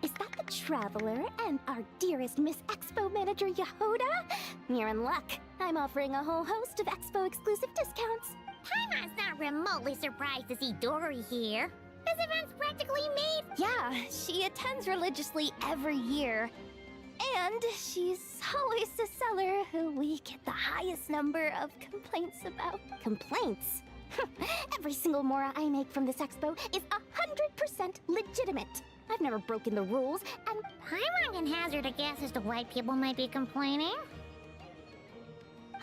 is that the Traveler and our dearest Miss Expo manager Yehoda? You're in luck. I'm offering a whole host of Expo exclusive discounts. Paimon's not remotely surprised to see Dory here. This event's practically made. Yeah, she attends religiously every year. And she's always the seller who we get the highest number of complaints about. Complaints? Every single Mora I make from this expo is 100% legitimate. I've never broken the rules, and Paimon can hazard a guess as to why people might be complaining.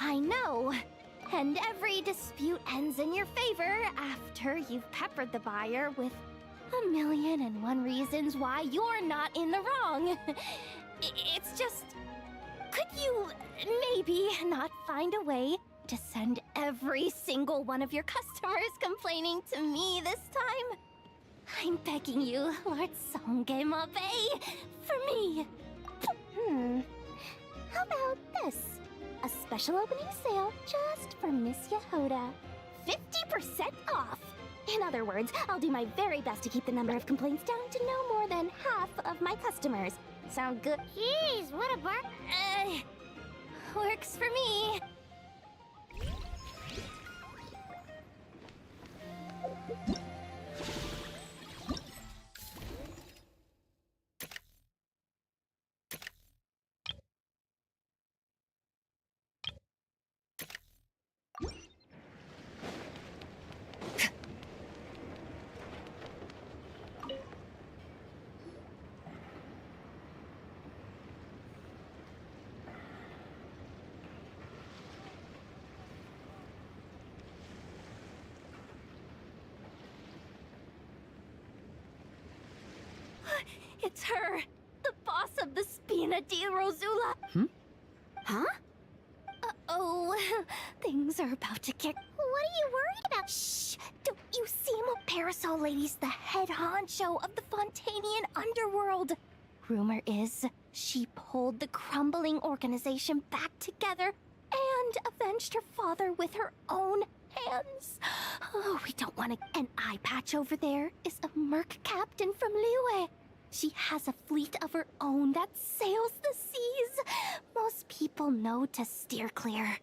I know. And every dispute ends in your favor after you've peppered the buyer with 1,000,001 reasons why you're not in the wrong. It's just... Could you maybe not find a way to send every single one of your customers complaining to me this time? I'm begging you, Lord Songemabe, for me. How about this? A special opening sale just for Miss Yehoda. 50% off! In other words, I'll do my very best to keep the number of complaints down to no more than half of my customers. Sound good? Jeez, what a bark. Works for me. It's her, the boss of the Spina di Rosula. Huh? Uh-oh, things are about to get... What are you worried about? Shh! Don't you see Parasol Lady's the head honcho of the Fontanian underworld? Rumor is she pulled the crumbling organization back together and avenged her father with her own hands. Oh, we don't want to... An eye patch over there is a merc captain from Liyue. She has a fleet of her own that sails the seas. Most people know to steer clear.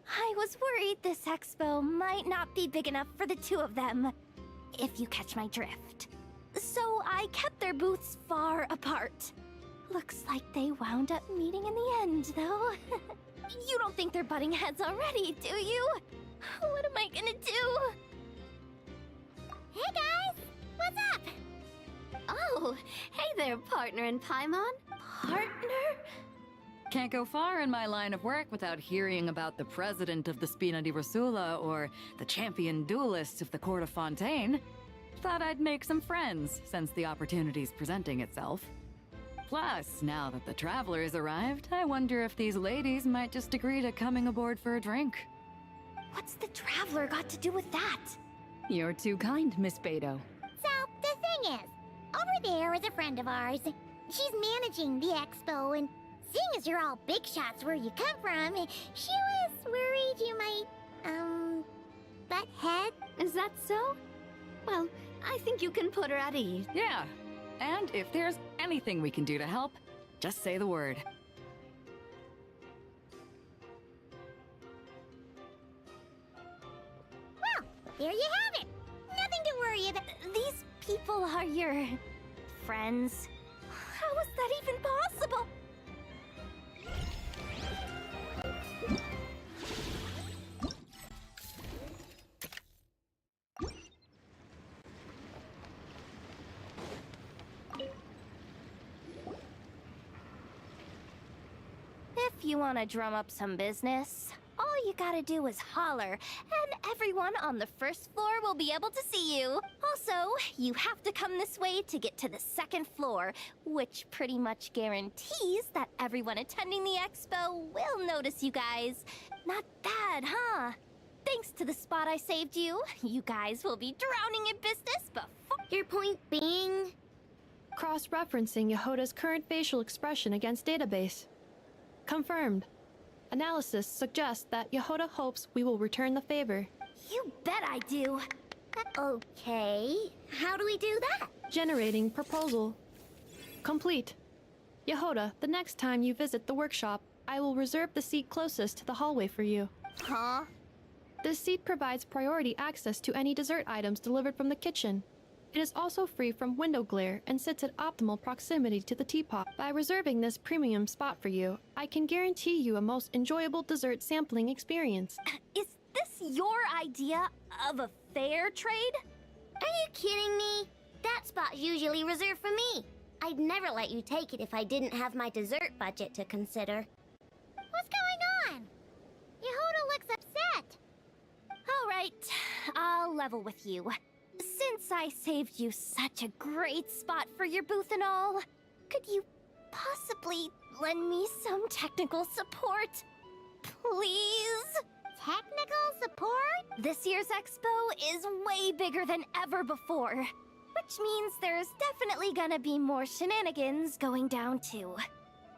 I was worried this expo might not be big enough for the two of them, if you catch my drift. So I kept their booths far apart. Looks like they wound up meeting in the end, though. You don't think they're butting heads already, do you? What am I gonna do? Hey guys, what's up? Oh, hey there, partner in Paimon. Partner? Can't go far in my line of work without hearing about the president of the Spina di Rosula or the champion duelists of the court of Fontaine. Thought I'd make some friends since the opportunity's presenting itself. Plus, now that the Traveler's arrived, I wonder if these ladies might just agree to coming aboard for a drink. What's the Traveler got to do with that? You're too kind, Miss Beto. So, the thing is, over there is a friend of ours. She's managing the expo, and seeing as you're all big shots where you come from, she was worried you might, butt head. Is that so? Well, I think you can put her at ease. Yeah, and if there's anything we can do to help, just say the word. Well, there you have it. Nothing to worry about. These people are your... friends? How is that even possible? If you want to drum up some business, all you gotta do is holler, and everyone on the first floor will be able to see you. Also, you have to come this way to get to the second floor, which pretty much guarantees that everyone attending the expo will notice you guys. Not bad, huh? Thanks to the spot I saved you, you guys will be drowning in business before... Your point being? Cross-referencing Yehoda's current facial expression against database. Confirmed. Analysis suggests that Yehoda hopes we will return the favor. You bet I do. Okay, how do we do that? Generating proposal. Complete. Yehoda, the next time you visit the workshop, I will reserve the seat closest to the hallway for you. Huh? This seat provides priority access to any dessert items delivered from the kitchen. It is also free from window glare and sits at optimal proximity to the teapot. By reserving this premium spot for you, I can guarantee you a most enjoyable dessert sampling experience. Is this your idea of a fair trade? Are you kidding me? That spot's usually reserved for me. I'd never let you take it if I didn't have my dessert budget to consider. What's going on? Yehoda looks upset. All right, I'll level with you. Since I saved you such a great spot for your booth and all, could you possibly lend me some technical support? Please? Technical support? This year's expo is way bigger than ever before, which means there's definitely gonna be more shenanigans going down too.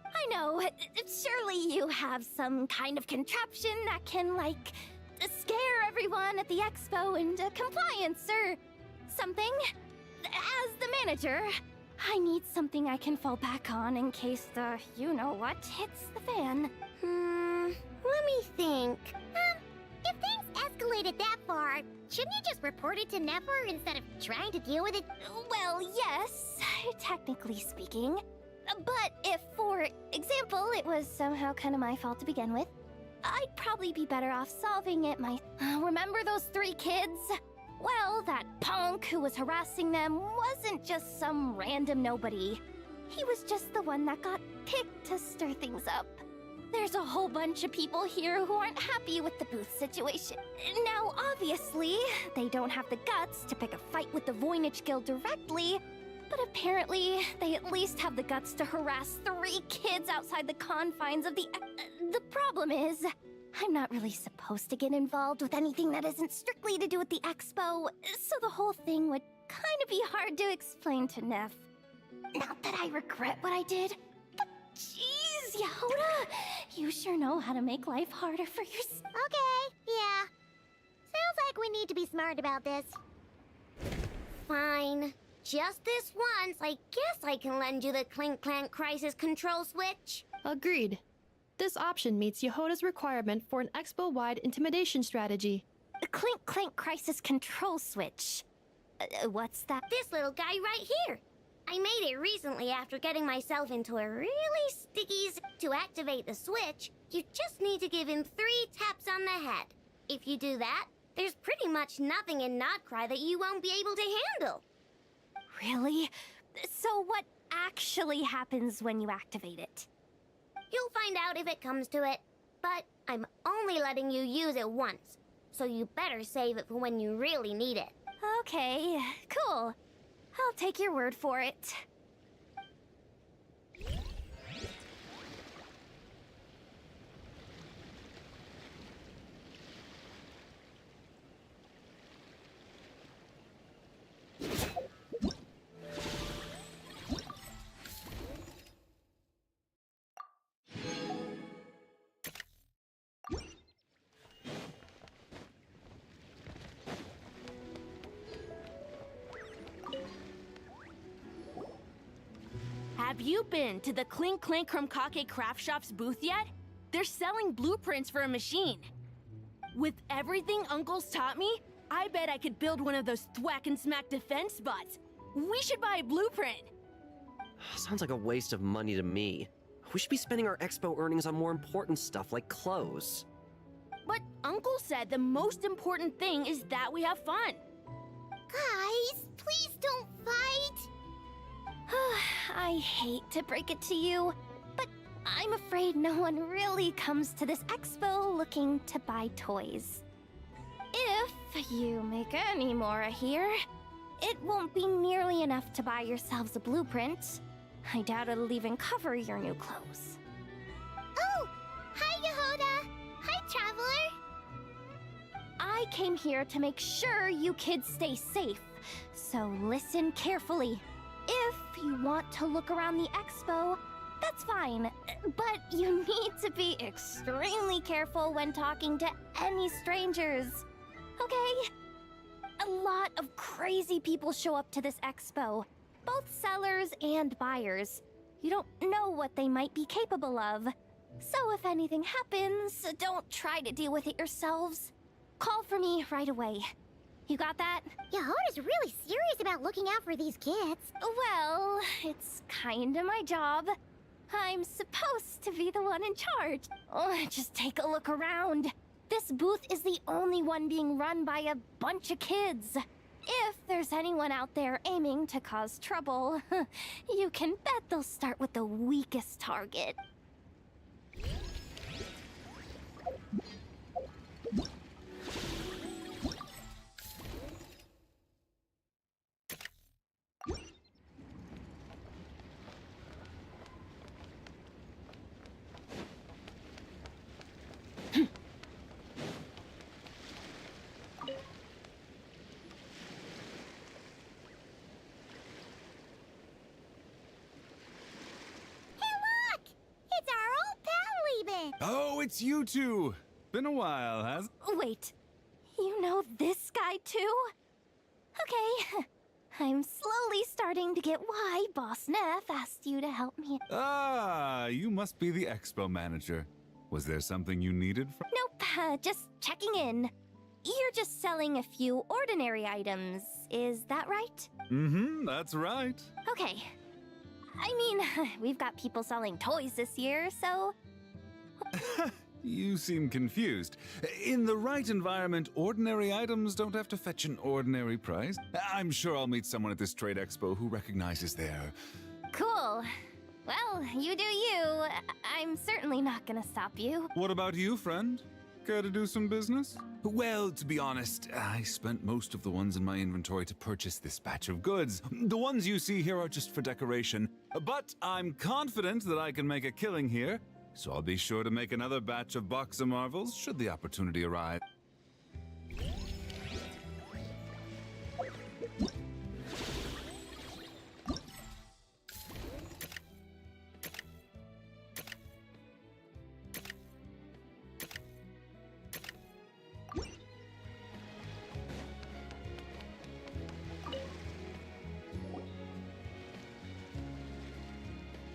I know, surely you have some kind of contraption that can, like, scare everyone at the expo into compliance or something. As the manager, I need something I can fall back on in case the you-know-what hits the fan. Let me think. If things escalated that far, shouldn't you just report it to Nefer instead of trying to deal with it? Well, yes, technically speaking. But if, for example, it was somehow kind of my fault to begin with, I'd probably be better off solving it remember those 3 kids? Well, that punk who was harassing them wasn't just some random nobody. He was just the one that got picked to stir things up. There's a whole bunch of people here who aren't happy with the booth situation. Now, obviously, they don't have the guts to pick a fight with the Voynich Guild directly, but apparently, they at least have the guts to harass 3 kids outside the confines of the... The problem is, I'm not really supposed to get involved with anything that isn't strictly to do with the expo, so the whole thing would kind of be hard to explain to Neff. Not that I regret what I did, but jeez, Yehoda, you sure know how to make life harder for yourself. Okay, yeah. Sounds like we need to be smart about this. Fine. Just this once, I guess I can lend you the Clink Clank Crisis Control Switch. Agreed. This option meets Yehoda's requirement for an expo-wide intimidation strategy. A Clink Clank Crisis Control Switch. What's that? This little guy right here. I made it recently after getting myself into a really sticky To activate the switch, you just need to give him 3 taps on the head. If you do that, there's pretty much nothing in Notcry that you won't be able to handle. Really? So what actually happens when you activate it? You'll find out if it comes to it, but I'm only letting you use it once, so you better save it for when you really need it. Okay, cool. I'll take your word for it. Have you been to the Clink Clank Krumkake Craft Shop's booth yet? They're selling blueprints for a machine. With everything Uncle's taught me, I bet I could build one of those thwack and smack defense bots. We should buy a blueprint. Sounds like a waste of money to me. We should be spending our expo earnings on more important stuff like clothes. But Uncle said the most important thing is that we have fun. Guys, please don't fight! I hate to break it to you, but I'm afraid no one really comes to this expo looking to buy toys. If you make any more here, it won't be nearly enough to buy yourselves a blueprint. I doubt it'll even cover your new clothes. Oh! Hi, Yehoda! Hi, Traveler! I came here to make sure you kids stay safe, so listen carefully. If you want to look around the expo, that's fine, but you need to be extremely careful when talking to any strangers, okay? A lot of crazy people show up to this expo. both sellers and buyers. You don't know what they might be capable of. So if anything happens, don't try to deal with it yourselves. Call for me right away. You got that? Yehoda's really serious about looking out for these kids. Well, it's kinda my job. I'm supposed to be the one in charge. Oh, just take a look around. This booth is the only one being run by a bunch of kids. If there's anyone out there aiming to cause trouble, you can bet they'll start with the weakest target. Oh, it's you two! Been a while, has? Wait, you know this guy too? Okay, I'm slowly starting to get why Boss Neff asked you to help me. Ah, you must be the expo manager. Was there something you needed from? Nope, just checking in. You're just selling a few ordinary items, is that right? Mm-hmm, that's right. Okay. I mean, we've got people selling toys this year, so... You seem confused. In the right environment, ordinary items don't have to fetch an ordinary price. I'm sure I'll meet someone at this trade expo who recognizes their... Cool. Well, you do you. I'm certainly not gonna stop you. What about you, friend? Care to do some business? Well, to be honest, I spent most of the ones in my inventory to purchase this batch of goods. The ones you see here are just for decoration, but I'm confident that I can make a killing here, so I'll be sure to make another batch of Box of Marvels should the opportunity arise.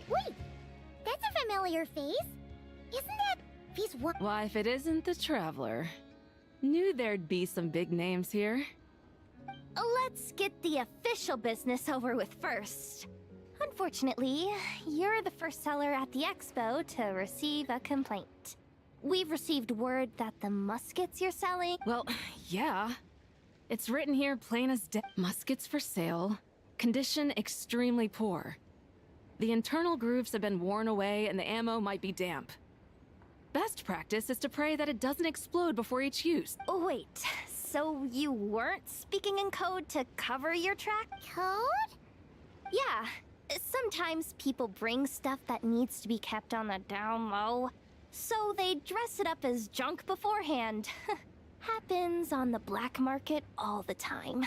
Wait, that's a familiar face. Isn't that he's one? Why, if it isn't the Traveler. Knew there'd be some big names here. Let's get the official business over with first. Unfortunately, you're the first seller at the expo to receive a complaint. We've received word that the muskets you're selling... Well, yeah. It's written here plain as day. Muskets for sale. Condition extremely poor. The internal grooves have been worn away and the ammo might be damp. Best practice is to pray that it doesn't explode before each use. Oh, wait, so you weren't speaking in code to cover your track? Code? Yeah. Sometimes people bring stuff that needs to be kept on the down low, so they dress it up as junk beforehand. Happens on the black market all the time.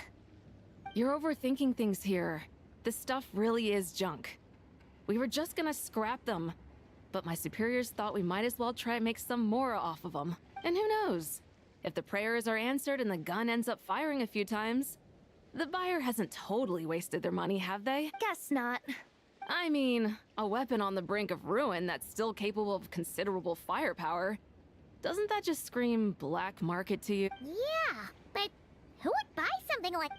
You're overthinking things here. This stuff really is junk. We were just gonna scrap them, but my superiors thought we might as well try and make some more off of them. And who knows? If the prayers are answered and the gun ends up firing a few times, the buyer hasn't totally wasted their money, have they? Guess not. I mean, a weapon on the brink of ruin that's still capable of considerable firepower. Doesn't that just scream black market to you? Yeah, but who would buy something like...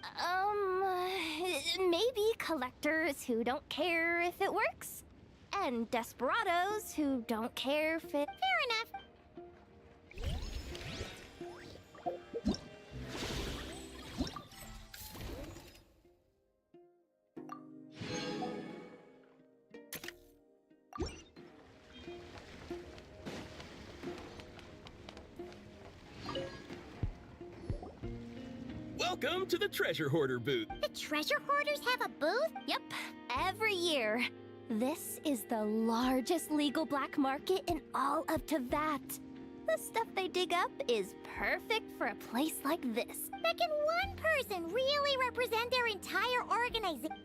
Maybe collectors who don't care if it works. And desperados who don't care if it... Fair enough. Welcome to the Treasure Hoarder booth. The treasure hoarders have a booth? Yep, every year. This is the largest legal black market in all of Tevat. The stuff they dig up is perfect for a place like this. But can one person really represent their entire organization?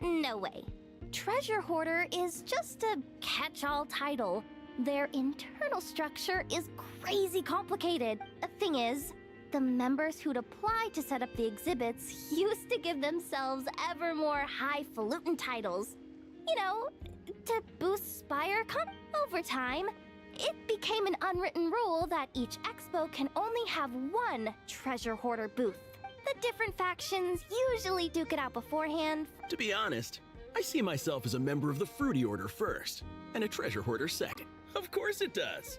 No way. Treasure Hoarder is just a catch-all title. Their internal structure is crazy complicated. The thing is, the members who'd apply to set up the exhibits used to give themselves ever more highfalutin titles. You know, to boost Spire over time. It became an unwritten rule that each expo can only have one treasure hoarder booth. The different factions usually duke it out beforehand. To be honest, I see myself as a member of the Fruity Order first, and a treasure hoarder second. Of course it does.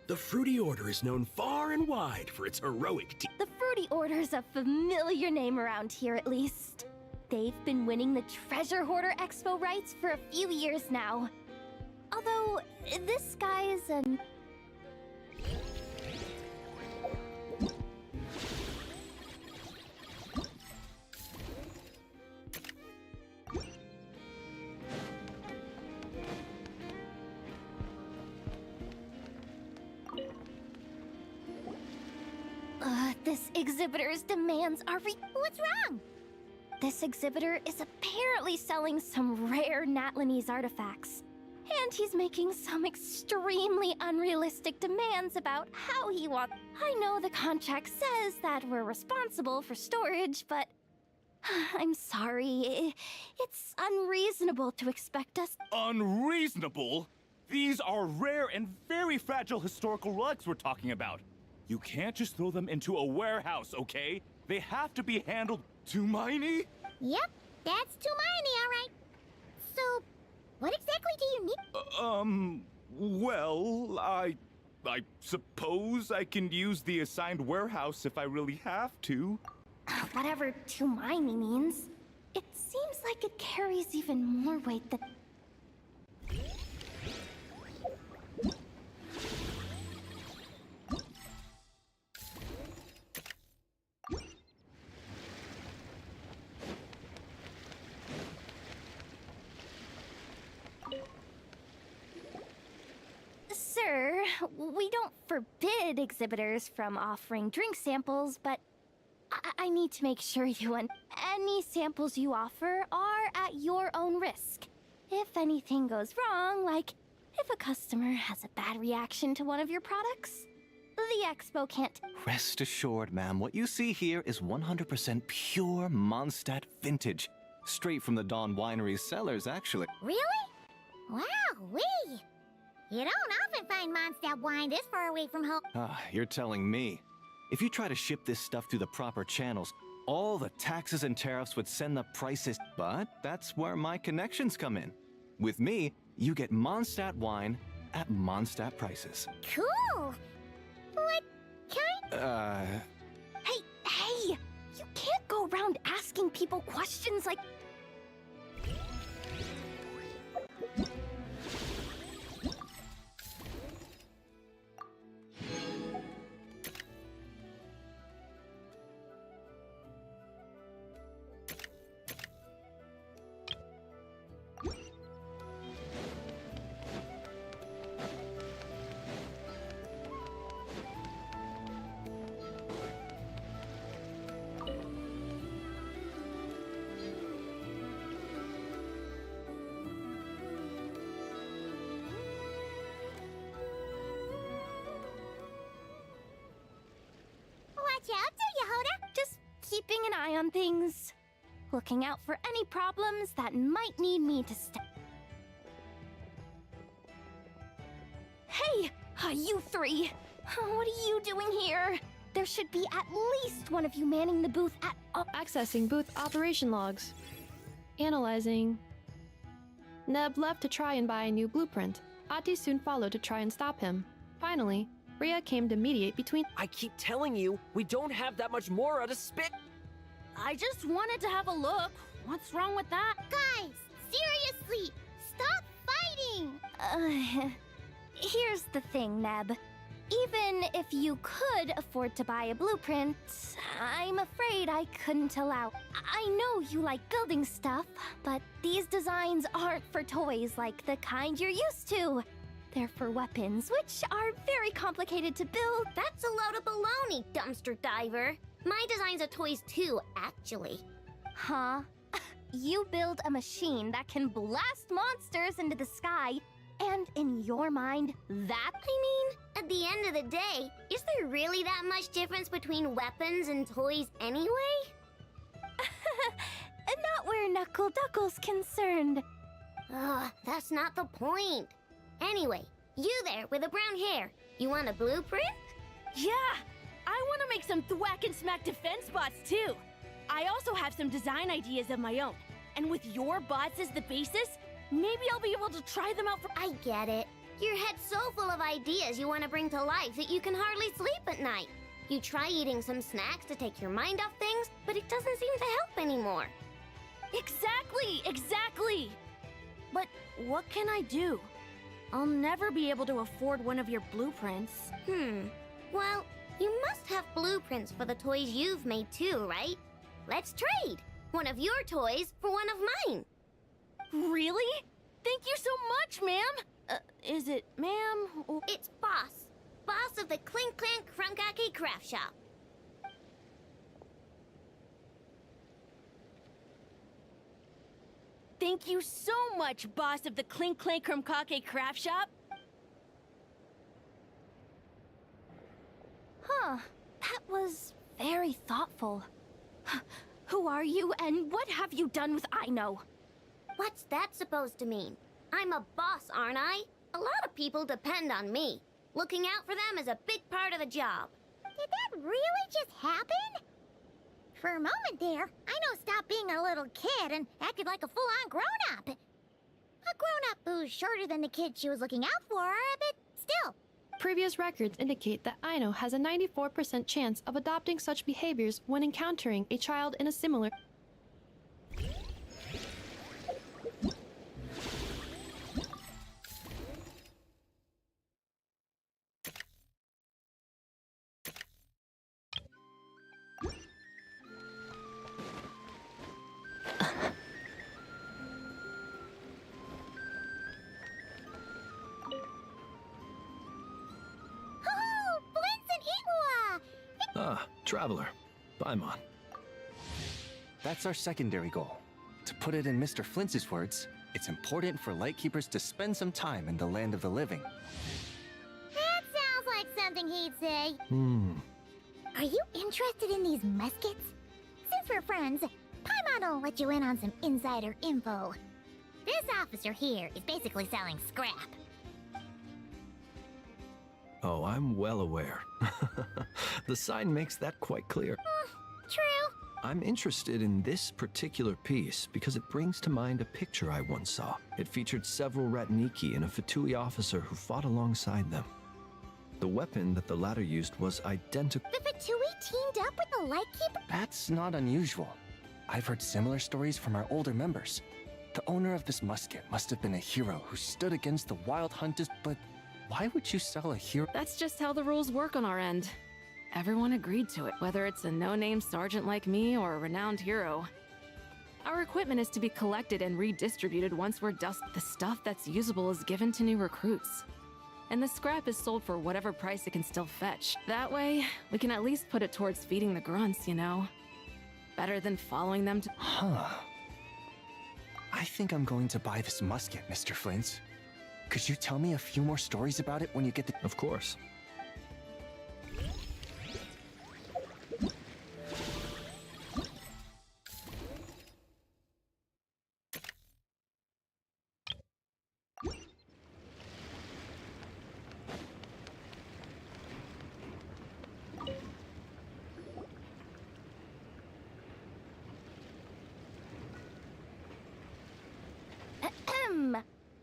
The Fruity Order is known far and wide for its heroic The Fruity Order's a familiar name around here, at least. They've been winning the Treasure Hoarder Expo rights for a few years now. Although, this guy's an... this exhibitor's demands are What's wrong? This exhibitor is apparently selling some rare Natlanese artifacts. And he's making some extremely unrealistic demands about how he wants... I know the contract says that we're responsible for storage, but... I'm sorry. It's unreasonable to expect us... Unreasonable? These are rare and very fragile historical relics we're talking about. You can't just throw them into a warehouse, okay? They have to be handled... Tumaini? Yep, that's Tumaini, all right. So, what exactly do you need? Well, I suppose I can use the assigned warehouse if I really have to. Whatever Tumaini means, it seems like it carries even more weight than... Sir, we don't forbid exhibitors from offering drink samples, but I need to make sure any samples you offer are at your own risk. If anything goes wrong, like if a customer has a bad reaction to one of your products, the expo can't... Rest assured, ma'am, what you see here is 100% pure Mondstadt vintage. Straight from the Dawn Winery's cellars, actually. Really? Wow-wee! You don't often find Mondstadt wine this far away from home. Ah, you're telling me. If you try to ship this stuff through the proper channels, all the taxes and tariffs would send the prices. But that's where my connections come in. With me, you get Mondstadt wine at Mondstadt prices. Cool! What kind? Hey! You can't go around asking people questions like... Watch out, do you, Hoda? Just keeping an eye on things. Looking out for any problems that might need me to step... Hey! You three! What are you doing here? There should be at least one of you manning the booth at... Accessing booth operation logs. Analyzing. Neb left to try and buy a new blueprint. Ati soon followed to try and stop him. Finally, Rhea came to mediate between... I keep telling you, we don't have that much Mora to spit. I just wanted to have a look. What's wrong with that? Guys, seriously, stop fighting! Here's the thing, Neb. Even if you could afford to buy a blueprint, I'm afraid I couldn't allow... I know you like building stuff, but these designs aren't for toys like the kind you're used to. They're for weapons, which are very complicated to build. That's a load of baloney, dumpster diver. My designs are toys too, actually. Huh? You build a machine that can blast monsters into the sky, And in your mind, that I mean, at the end of the day, is there really that much difference between weapons and toys anyway? not where Knuckle Duckle's concerned. Ugh, that's not the point. Anyway, you there with the brown hair, you want a blueprint? Yeah! I want to make some thwack and smack defense bots too! I also have some design ideas of my own. And with your bots as the basis, maybe I'll be able to try them out for— I get it. Your head's so full of ideas you want to bring to life that you can hardly sleep at night. You try eating some snacks to take your mind off things, but it doesn't seem to help anymore. Exactly! But what can I do? I'll never be able to afford one of your blueprints. Well, you must have blueprints for the toys you've made too, right? Let's trade! One of your toys for one of mine. Really? Thank you so much, ma'am! Is it ma'am? It's Boss. Boss of the Clink Clank Krumkake Craft Shop. Thank you so much, boss of the Clink Clank Krumkake Craft Shop. That was very thoughtful. Who are you, and what have you done with Aino? What's that supposed to mean? I'm a boss, aren't I? A lot of people depend on me. Looking out for them is a big part of the job. Did that really just happen? For a moment there, Aino stopped being a little kid and acted like a full-on grown-up. A grown-up who's shorter than the kid she was looking out for, but still. Previous records indicate that Aino has a 94% chance of adopting such behaviors when encountering a child in a similar— Traveler. Paimon. That's our secondary goal. To put it in Mr. Flintz's words, it's important for Lightkeepers to spend some time in the land of the living. That sounds like something he'd say. Are you interested in these muskets? Since we're friends, Paimon will let you in on some insider info. This officer here is basically selling scrap. Oh, I'm well aware. The sign makes that quite clear. True. I'm interested in this particular piece because it brings to mind a picture I once saw. It featured several Ratniki and a Fatui officer who fought alongside them. The weapon that the latter used was identical. The Fatui teamed up with the Lightkeeper? That's not unusual. I've heard similar stories from our older members. The owner of this musket must have been a hero who stood against the wild hunters, but why would you sell a hero? That's just how the rules work on our end. Everyone agreed to it, whether it's a no-name sergeant like me or a renowned hero. Our equipment is to be collected and redistributed once we're dust. The stuff that's usable is given to new recruits. And the scrap is sold for whatever price it can still fetch. That way, we can at least put it towards feeding the grunts, you know? Better than following them to— I think I'm going to buy this musket, Mr. Flintz. Could you tell me a few more stories about it when you get the— Of course.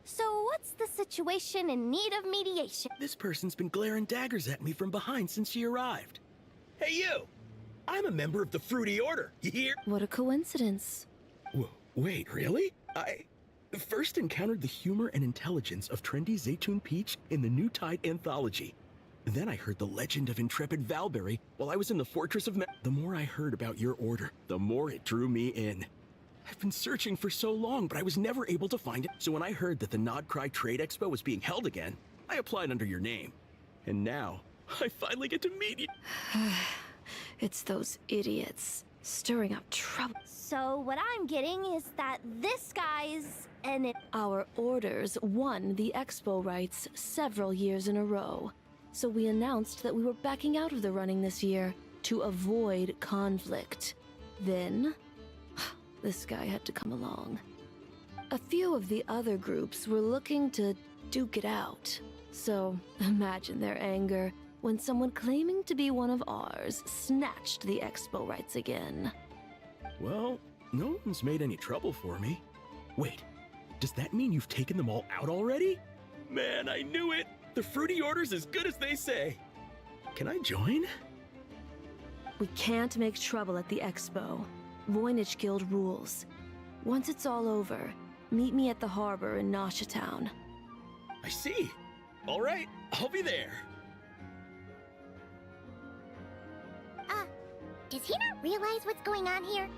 So what's the situation in need of mediation? This person's been glaring daggers at me from behind since she arrived. Hey, you! I'm a member of the Fruity Order, you hear? What a coincidence. Wait, really? I first encountered the humor and intelligence of trendy Zaytun Peach in the New Tide anthology. Then I heard the legend of intrepid Valberry while I was in the Fortress of The more I heard about your order, the more it drew me in. I've been searching for so long, but I was never able to find it. So when I heard that the Nodcry Trade Expo was being held again, I applied under your name. And now, I finally get to meet you. It's those idiots. Stirring up trouble. So what I'm getting is that this guy's an... Our orders won the expo rights several years in a row, so we announced that we were backing out of the running this year to avoid conflict. Then, this guy had to come along. A few of the other groups were looking to duke it out, so imagine their anger when someone claiming to be one of ours snatched the expo rights again. Well, no one's made any trouble for me. Wait, does that mean you've taken them all out already? Man, I knew it! The fruity order's as good as they say. Can I join? We can't make trouble at the expo. Voynich Guild rules. Once it's all over, meet me at the harbor in Nasha Town. I see. All right, I'll be there. Does he not realize what's going on here?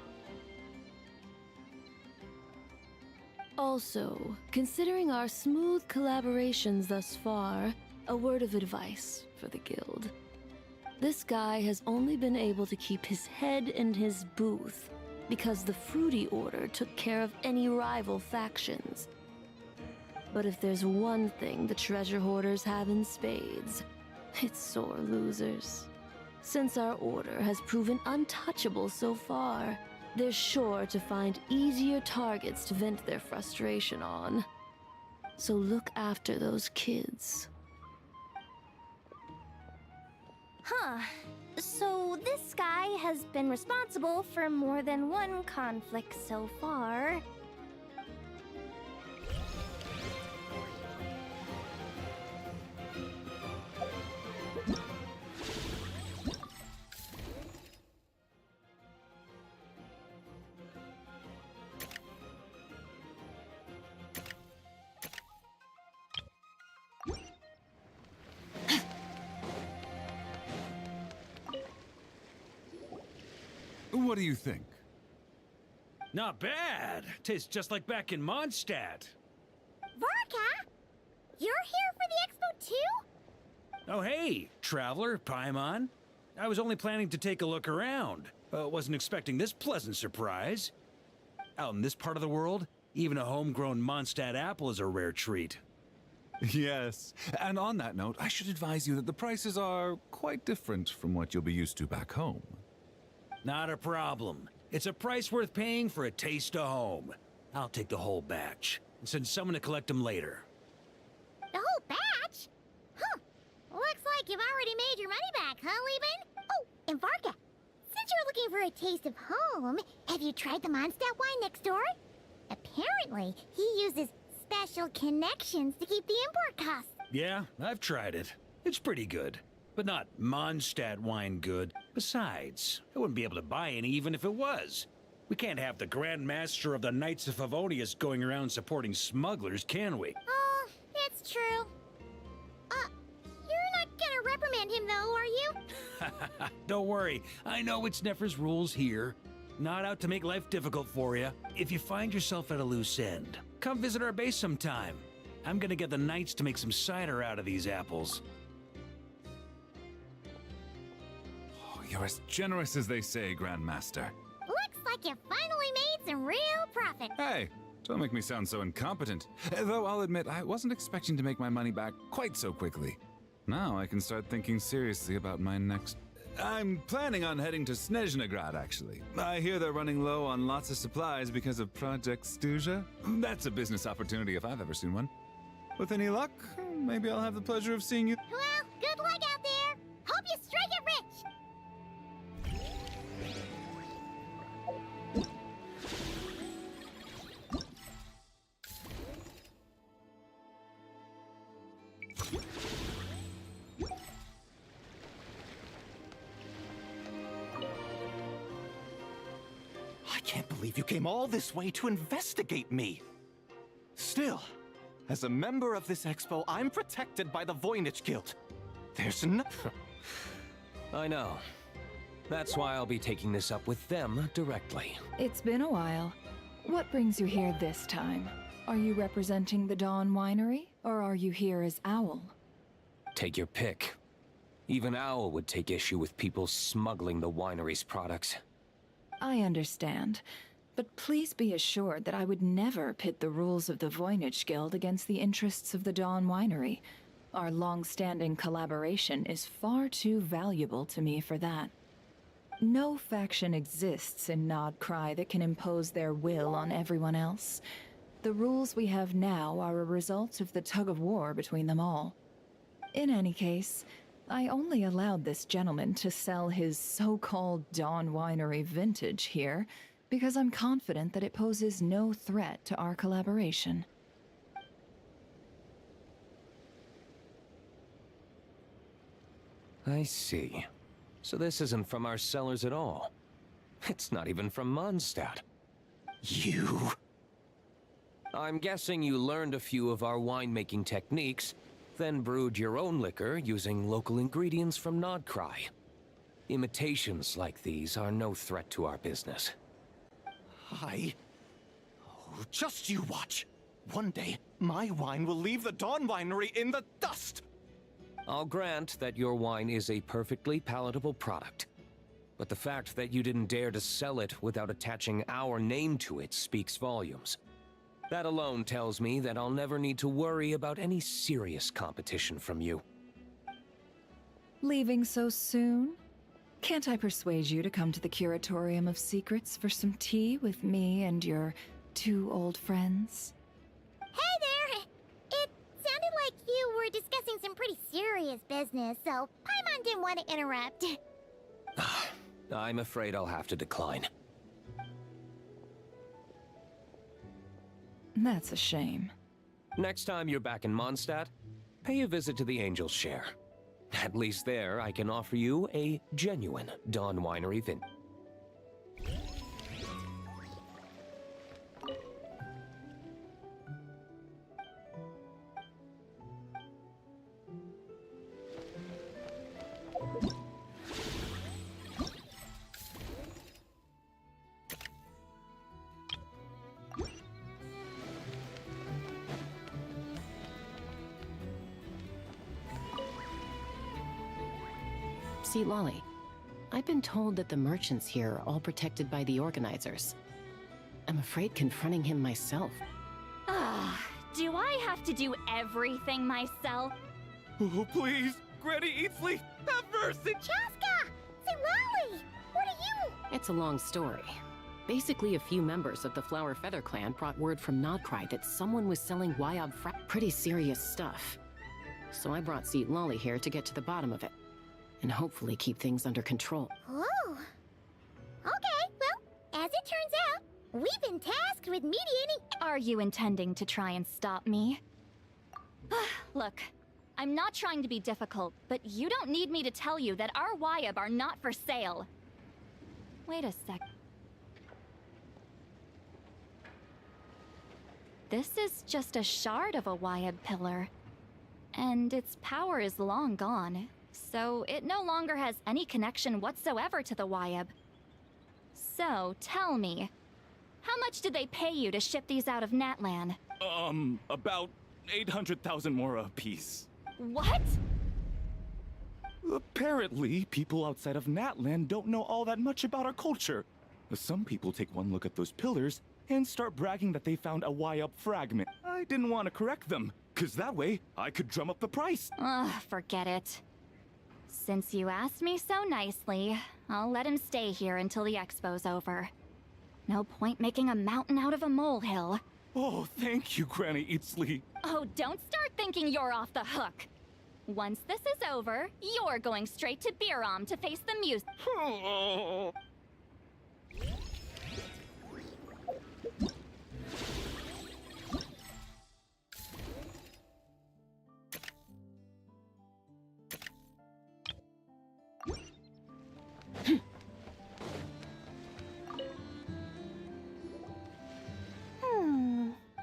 Also, considering our smooth collaborations thus far, a word of advice for the guild. This guy has only been able to keep his head in his booth because the Fruity Order took care of any rival factions. But if there's one thing the treasure hoarders have in spades, it's sore losers. Since our order has proven untouchable so far, they're sure to find easier targets to vent their frustration on. So look after those kids. Huh. So this guy has been responsible for more than one conflict so far. What do you think? Not bad. Tastes just like back in Mondstadt. Varka? You're here for the expo too? Oh hey, traveler, Paimon. I was only planning to take a look around. Wasn't expecting this pleasant surprise. Out in this part of the world, even a homegrown Mondstadt apple is a rare treat. Yes, and on that note, I should advise you that the prices are quite different from what you'll be used to back home. Not a problem. It's a price worth paying for a taste of home. I'll take the whole batch and send someone to collect them later. The whole batch? Huh. Looks like you've already made your money back, huh, Lieben? Oh, and Varka, since you're looking for a taste of home, have you tried the Mondstadt wine next door? Apparently, he uses special connections to keep the import costs. Yeah, I've tried it. It's pretty good. But not Mondstadt wine good. Besides, I wouldn't be able to buy any even if it was. We can't have the Grand Master of the Knights of Favonius going around supporting smugglers, can we? Oh, it's true. You're not gonna reprimand him though, are you? Don't worry, I know it's Nefer's rules here. Not out to make life difficult for you. If you find yourself at a loose end, come visit our base sometime. I'm gonna get the Knights to make some cider out of these apples. You're as generous as they say, Grandmaster. Looks like you finally made some real profit. Hey, don't make me sound so incompetent. Though I'll admit, I wasn't expecting to make my money back quite so quickly. Now I can start thinking seriously about my next... I'm planning on heading to Snezhnegrad, actually. I hear they're running low on lots of supplies because of Project Stuja. That's a business opportunity if I've ever seen one. With any luck, maybe I'll have the pleasure of seeing you... Well, good luck out there. Hope you strike it rich. I can't believe you came all this way to investigate me. Still, as a member of this expo, I'm protected by the Voynich Guild. There's no... I know. That's why I'll be taking this up with them directly. It's been a while. What brings you here this time? Are you representing the Dawn Winery, or are you here as Owl? Take your pick. Even Owl would take issue with people smuggling the winery's products. I understand. But please be assured that I would never pit the rules of the Voynich Guild against the interests of the Dawn Winery. Our long-standing collaboration is far too valuable to me for that. No faction exists in Nodcry that can impose their will on everyone else. The rules we have now are a result of the tug-of-war between them all. In any case, I only allowed this gentleman to sell his so-called Dawn Winery vintage here because I'm confident that it poses no threat to our collaboration. I see. So this isn't from our cellars at all. It's not even from Mondstadt. You... I'm guessing you learned a few of our winemaking techniques, then brewed your own liquor using local ingredients from Nodcry. Imitations like these are no threat to our business. Oh, just you watch. One day, my wine will leave the Dawn Winery in the dust! I'll grant that your wine is a perfectly palatable product. But the fact that you didn't dare to sell it without attaching our name to it speaks volumes. That alone tells me that I'll never need to worry about any serious competition from you. Leaving so soon? Can't I persuade you to come to the Curatorium of Secrets for some tea with me and your two old friends? Hey there! It sounded like you were discussing some pretty serious business, so Paimon didn't want to interrupt. I'm afraid I'll have to decline. That's a shame. Next time you're back in Mondstadt, pay a visit to the Angel's Share. At least there, I can offer you a genuine Dawn Winery vin. See, Lolly, I've been told that the merchants here are all protected by the organizers. I'm afraid confronting him myself. Ah, do I have to do everything myself? Oh, please! Granny Eatsley, have mercy! Chaska! Say, Lolly! What are you? It's a long story. Basically, a few members of the Flower Feather clan brought word from Nodcry that someone was selling Wyob pretty serious stuff. So I brought Seat Lolly here to get to the bottom of it, and hopefully keep things under control. Oh. Okay, well, as it turns out, we've been tasked with mediating... Are you intending to try and stop me? Look, I'm not trying to be difficult, but you don't need me to tell you that our Wyob are not for sale. Wait a sec. This is just a shard of a Wyob pillar, and its power is long gone, so it no longer has any connection whatsoever to the Wyob. So, tell me, how much did they pay you to ship these out of Natlan? About 800,000 more apiece. What? Apparently, people outside of Natlan don't know all that much about our culture. Some people take one look at those pillars and start bragging that they found a Wyob fragment. I didn't want to correct them, because that way I could drum up the price. Ugh, forget it. Since you asked me so nicely, I'll let him stay here until the expo's over. No point making a mountain out of a molehill. Oh, thank you, Granny Eatsley. Oh, don't start thinking you're off the hook. Once this is over, you're going straight to Biram to face the muse.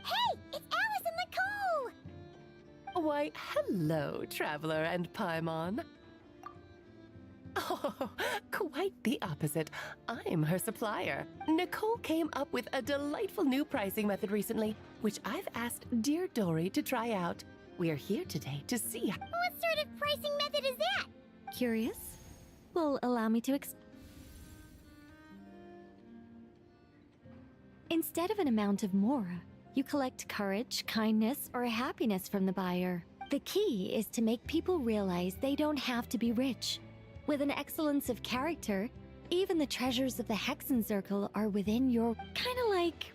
Hey, it's Alice and Nicole! Why, hello, Traveler and Paimon. Oh, quite the opposite. I'm her supplier. Nicole came up with a delightful new pricing method recently, which I've asked dear Dory to try out. We're here today to see how— What sort of pricing method is that? Curious? Well, allow me to Instead of an amount of mora, you collect courage, kindness, or happiness from the buyer. The key is to make people realize they don't have to be rich. With an excellence of character, even the treasures of the Hexen Circle are within your... Kinda like...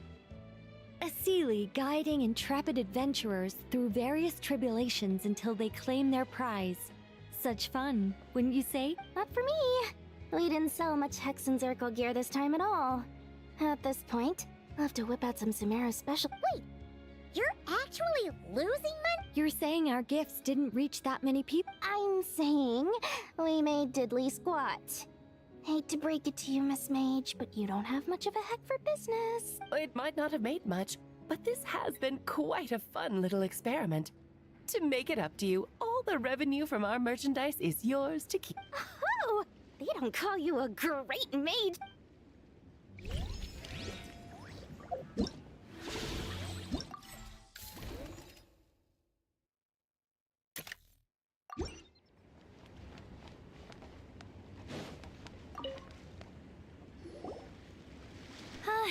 a Seelie guiding intrepid adventurers through various tribulations until they claim their prize. Such fun, wouldn't you say? Not for me. We didn't sell much Hexen Circle gear this time at all. At this point, I'll have to whip out some Samara special. Wait, you're actually losing money? You're saying our gifts didn't reach that many people? I'm saying we made diddly squat. Hate to break it to you, Miss Mage, but you don't have much of a heck for business. It might not have made much, but this has been quite a fun little experiment. To make it up to you, all the revenue from our merchandise is yours to keep. Oh, they don't call you a great mage.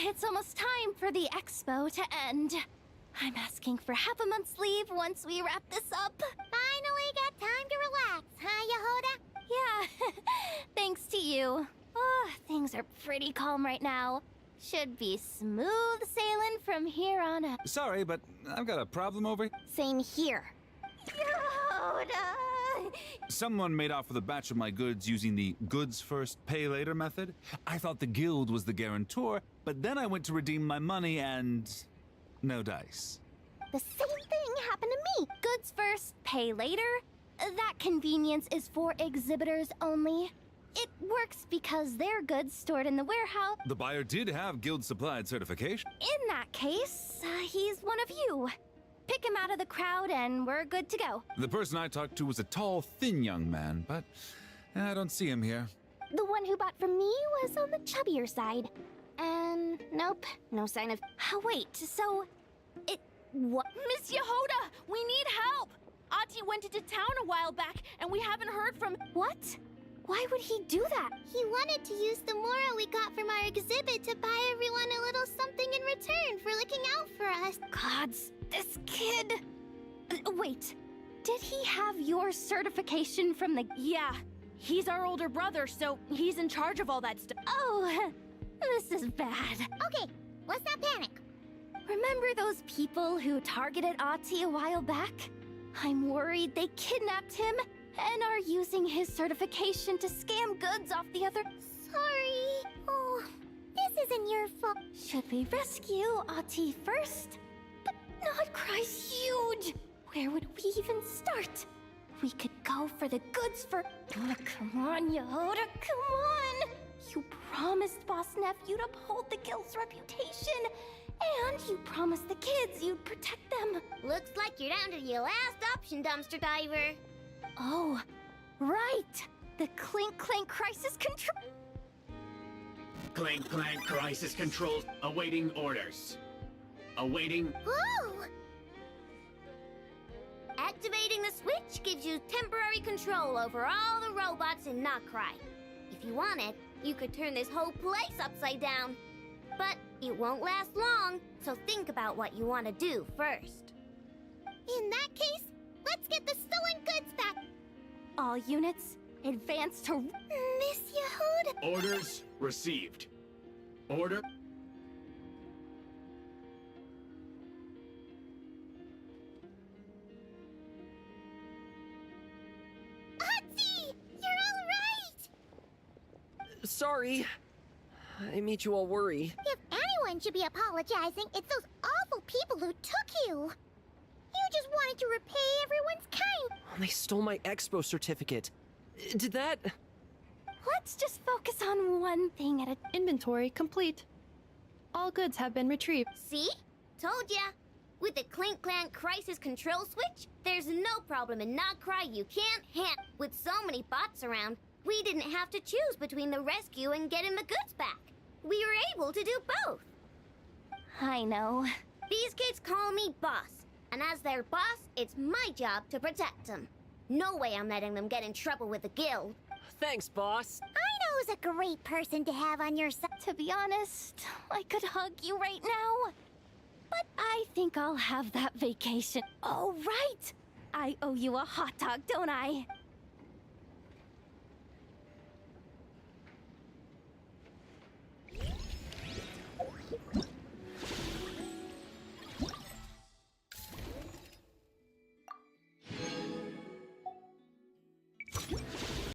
It's almost time for the expo to end. I'm asking for half a month's leave once we wrap this up. Finally got time to relax, huh, Yehoda? Yeah, thanks to you. Oh, things are pretty calm right now. Should be smooth sailing from here on out. Sorry, but I've got a problem over here. Same here. Yehoda! Someone made off with a batch of my goods using the goods first, pay later method. I thought the guild was the guarantor, but then I went to redeem my money and... no dice. The same thing happened to me. Goods first, pay later. That convenience is for exhibitors only. It works because their goods stored in the warehouse. The buyer did have guild supplied certification. In that case, he's one of you. Pick him out of the crowd and we're good to go. The person I talked to was a tall, thin young man, but I don't see him here. The one who bought from me was on the chubbier side. And nope, no sign of... wait, so... what? Miss Yehoda, we need help! Ati went into town a while back, and we haven't heard from... What? Why would he do that? He wanted to use the mora we got from our exhibit to buy everyone a little something in return for looking out for us. Gods, this kid... wait, did he have your certification from the... Yeah, he's our older brother, so he's in charge of all that stuff. Oh, this is bad. Okay, let's not panic. Remember those people who targeted Ati a while back? I'm worried they kidnapped him and are using his certification to scam goods off the other... Sorry. Oh, this isn't your fault. Should we rescue Ati first? But Nodcry's huge. Where would we even start? We could go for the goods for... Oh, come on, Yehoda, come on! You promised Boss Nephew to uphold the guild's reputation. And you promised the kids you'd protect them. Looks like you're down to your last option, dumpster diver. Oh, right. The Clink Clank Crisis Control... Clank Clank Crisis Control awaiting orders. Awaiting... Whoa! Activating the switch gives you temporary control over all the robots in Notcry. If you wanted, you could turn this whole place upside down. But it won't last long, so think about what you want to do first. In that case, let's get the stolen goods back. All units, advance to... Miss Yehoda... Orders received. Order... Ati! You're all right! Sorry. I made you all worry. If anyone should be apologizing, it's those awful people who took you. You just wanted to repay everyone's kind. They stole my expo certificate. Did that... Let's just focus on one thing at a... Inventory complete. All goods have been retrieved. See? Told ya. With the Clink Clank Crisis Control Switch, there's no problem in Notcry you can't handle. With so many bots around, we didn't have to choose between the rescue and getting the goods back. We were able to do both. I know. These kids call me boss, and as their boss, it's my job to protect them. No way I'm letting them get in trouble with the guild. Thanks, boss. I know Who's a great person to have on your side? To be honest, I could hug you right now. But I think I'll have that vacation. Oh, right! I owe you a hot dog, don't I?